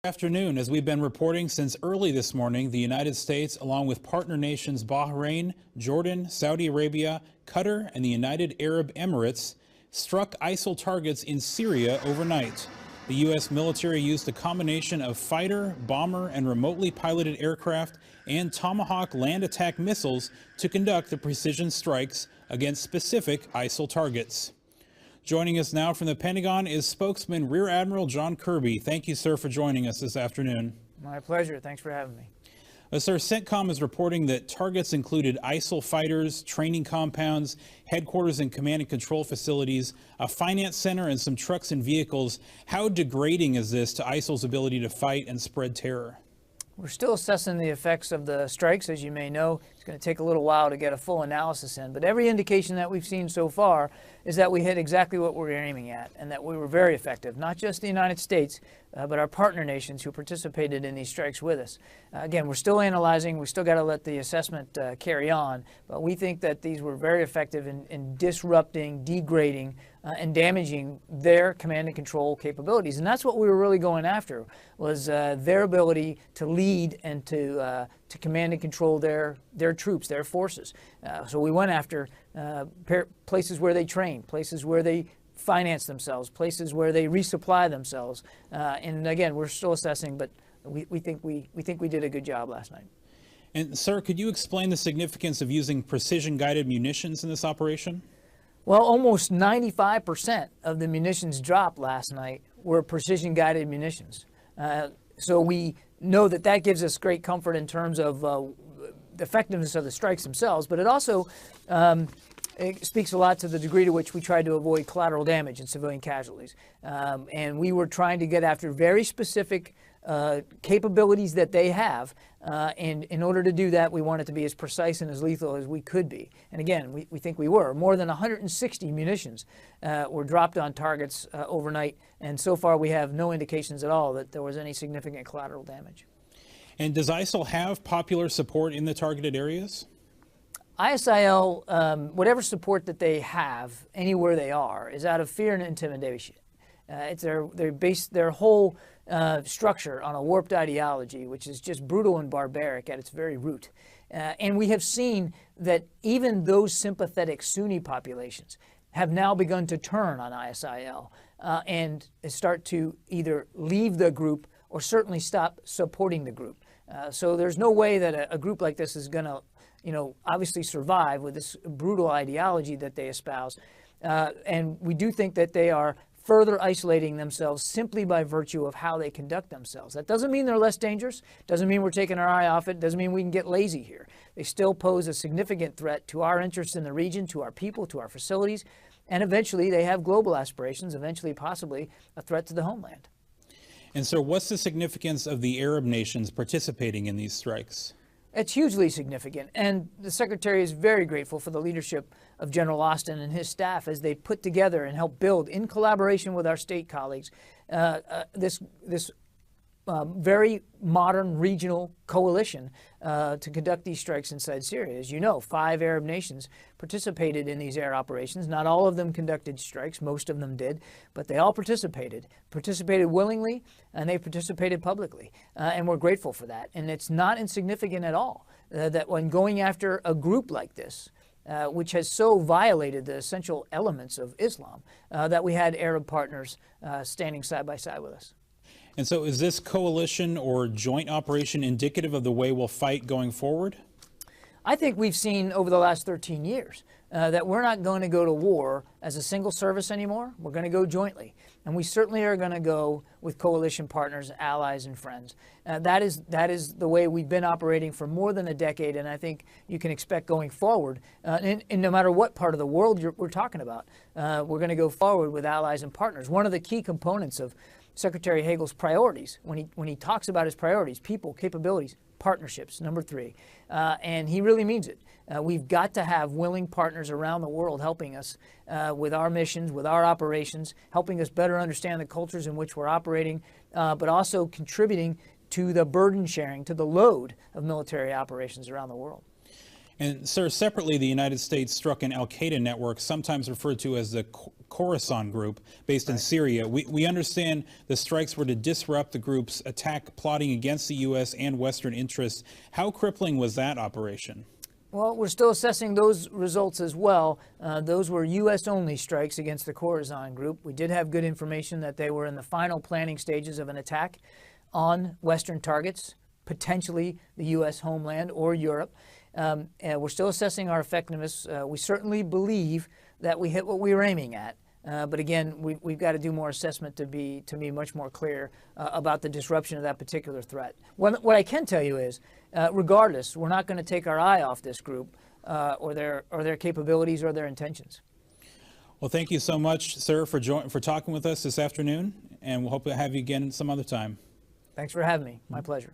Afternoon. As we've been reporting since early this morning, the United States, along with partner nations Bahrain, Jordan, Saudi Arabia, Qatar, and the United Arab Emirates, struck ISIL targets in Syria overnight. The U.S. military used a combination of fighter, bomber, and remotely piloted aircraft and Tomahawk land attack missiles to conduct the precision strikes against specific ISIL targets. Joining us now from the Pentagon is spokesman Rear Admiral John Kirby. Thank you, sir, for joining us this afternoon. My pleasure. Thanks for having me. Sir, CENTCOM is reporting that targets included ISIL fighters, training compounds, headquarters and command and control facilities, a finance center, and some trucks and vehicles. How degrading is this to ISIL's ability to fight and spread terror? We're still assessing the effects of the strikes, as you may know. It's going to take a little while to get a full analysis in, but every indication that we've seen so far is that we hit exactly what we were aiming at and that we were very effective, not just the United States, but our partner nations who participated in these strikes with us. Again, we're still analyzing. We still got to let the assessment carry on, but we think that these were very effective in disrupting, degrading, and damaging their command and control capabilities. And that's what we were really going after, was their ability to lead and to command and control their troops, their forces. So we went after places where they train, places where they finance themselves, places where they resupply themselves. And again, we're still assessing, but we think we did a good job last night. And sir, could you explain the significance of using precision-guided munitions in this operation? Well, almost 95% of the munitions dropped last night were precision-guided munitions. So we know that that gives us great comfort in terms of the effectiveness of the strikes themselves, but it also it speaks a lot to the degree to which we tried to avoid collateral damage and civilian casualties. And we were trying to get after very specific capabilities that they have, and in order to do that, we wanted to be as precise and as lethal as we could be. And again, we think we were. More than 160 munitions were dropped on targets overnight, and so far we have no indications at all that there was any significant collateral damage. And does ISIL have popular support in the targeted areas? ISIL, whatever support that they have anywhere they are, is out of fear and intimidation. They're based their whole structure on a warped ideology, which is just brutal and barbaric at its very root. And we have seen that even those sympathetic Sunni populations have now begun to turn on ISIL and start to either leave the group or certainly stop supporting the group. So there's no way that a group like this is going to, obviously survive with this brutal ideology that they espouse. And we do think that they are further isolating themselves simply by virtue of how they conduct themselves. That doesn't mean they're less dangerous, doesn't mean we're taking our eye off it, doesn't mean we can get lazy here. They still pose a significant threat to our interests in the region, to our people, to our facilities, and eventually they have global aspirations, eventually possibly a threat to the homeland. And so what's the significance of the Arab nations participating in these strikes? It's hugely significant, and the Secretary is very grateful for the leadership of General Austin and his staff as they put together and help build, in collaboration with our state colleagues, this very modern regional coalition to conduct these strikes inside Syria. As you know, 5 Arab nations participated in these air operations. Not all of them conducted strikes, most of them did, but they all participated willingly, and they participated publicly. And we're grateful for that. And it's not insignificant at all that when going after a group like this, which has so violated the essential elements of Islam, that we had Arab partners standing side by side with us. And so is this coalition or joint operation indicative of the way we'll fight going forward? I think we've seen over the last 13 years that we're not going to go to war as a single service anymore. We're going to go jointly. And we certainly are going to go with coalition partners, allies, and friends. That is the way we've been operating for more than a decade, and I think you can expect going forward, and no matter what part of the world we're talking about, we're going to go forward with allies and partners. One of the key components of Secretary Hagel's priorities, when he talks about his priorities, people, capabilities, partnerships, number 3. And he really means it. We've got to have willing partners around the world helping us with our missions, with our operations, helping us better understand the cultures in which we're operating, but also contributing to the burden sharing, to the load of military operations around the world. And, sir, separately, the United States struck an al-Qaeda network, sometimes referred to as the Khorasan Group, based in Syria. We understand the strikes were to disrupt the group's attack, plotting against the U.S. and Western interests. How crippling was that operation? Well, we're still assessing those results as well. Those were U.S.-only strikes against the Khorasan Group. We did have good information that they were in the final planning stages of an attack on Western targets, potentially the U.S. homeland or Europe. And we're still assessing our effectiveness. We certainly believe that we hit what we were aiming at. But again, we've got to do more assessment to be much more clear about the disruption of that particular threat. What I can tell you is, regardless, we're not going to take our eye off this group or their capabilities or their intentions. Well, thank you so much, sir, for talking with us this afternoon, and we'll hope to have you again some other time. Thanks for having me. My pleasure.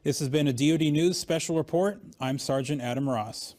This has been a DOD News Special Report. I'm Sergeant Adam Ross.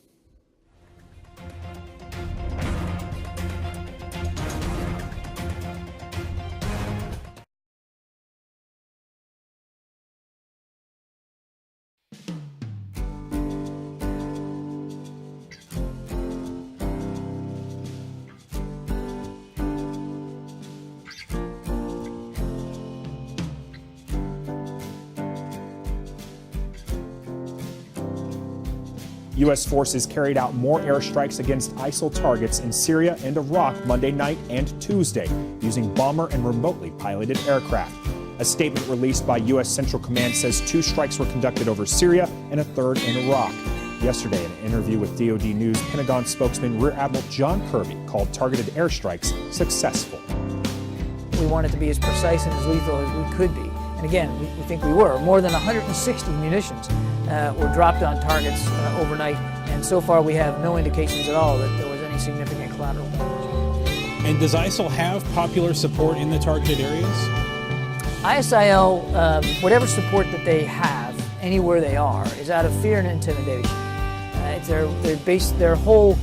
U.S. forces carried out more airstrikes against ISIL targets in Syria and Iraq Monday night and Tuesday, using bomber and remotely piloted aircraft. A statement released by U.S. Central Command says 2 strikes were conducted over Syria and a 3rd in Iraq. Yesterday, in an interview with DOD News, Pentagon spokesman Rear Admiral John Kirby called targeted airstrikes successful. We wanted to be as precise and as lethal as we could be. And again, we think we were. More than 160 munitions were dropped on targets overnight, and so far we have no indications at all that there was any significant collateral damage. And does ISIL have popular support in the targeted areas? ISIL, whatever support that they have, anywhere they are, is out of fear and intimidation. They're based their whole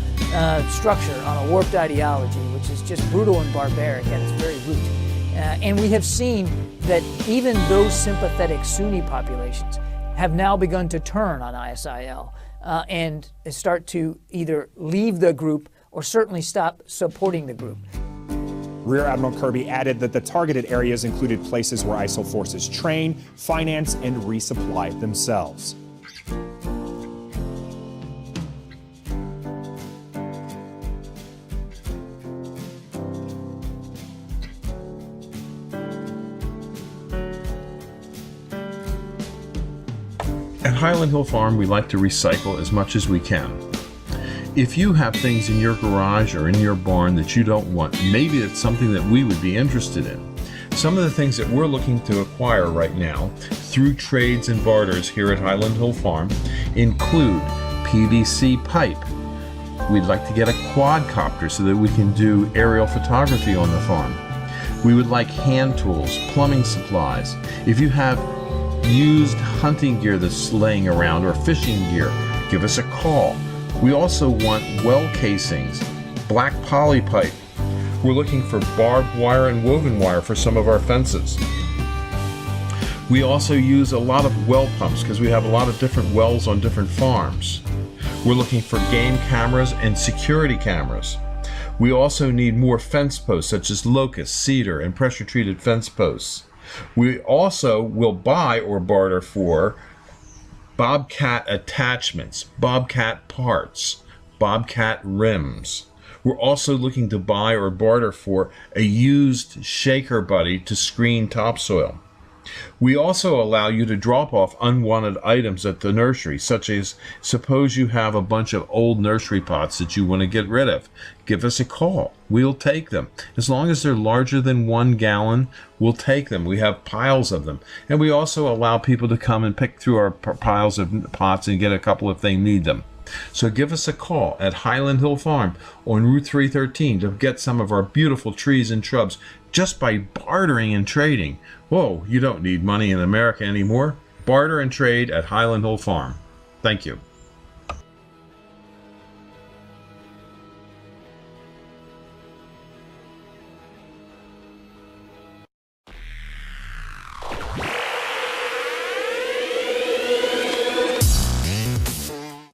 structure on a warped ideology, which is just brutal and barbaric at its very root. And we have seen that even those sympathetic Sunni populations have now begun to turn on ISIL and start to either leave the group or certainly stop supporting the group. Rear Admiral Kirby added that the targeted areas included places where ISIL forces train, finance, and resupply themselves. At Highland Hill Farm, we like to recycle as much as we can. If you have things in your garage or in your barn that you don't want, maybe it's something that we would be interested in. Some of the things that we're looking to acquire right now through trades and barters here at Highland Hill Farm include PVC pipe. We'd like to get a quadcopter so that we can do aerial photography on the farm. We would like hand tools, plumbing supplies. If you have used hunting gear that's laying around or fishing gear, give us a call. We also want well casings, black poly pipe. We're looking for barbed wire and woven wire for some of our fences. We also use a lot of well pumps because we have a lot of different wells on different farms. We're looking for game cameras and security cameras. We also need more fence posts such as locust, cedar, and pressure treated fence posts. We also will buy or barter for Bobcat attachments, Bobcat parts, Bobcat rims. We're also looking to buy or barter for a used shaker buddy to screen topsoil. We also allow you to drop off unwanted items at the nursery, such as suppose you have a bunch of old nursery pots that you want to get rid of. Give us a call. We'll take them. As long as they're larger than 1 gallon, we'll take them. We have piles of them. And we also allow people to come and pick through our piles of pots and get a couple if they need them. So give us a call at Highland Hill Farm on Route 313 to get some of our beautiful trees and shrubs just by bartering and trading. Whoa, you don't need money in America anymore. Barter and trade at Highland Hill Farm. Thank you.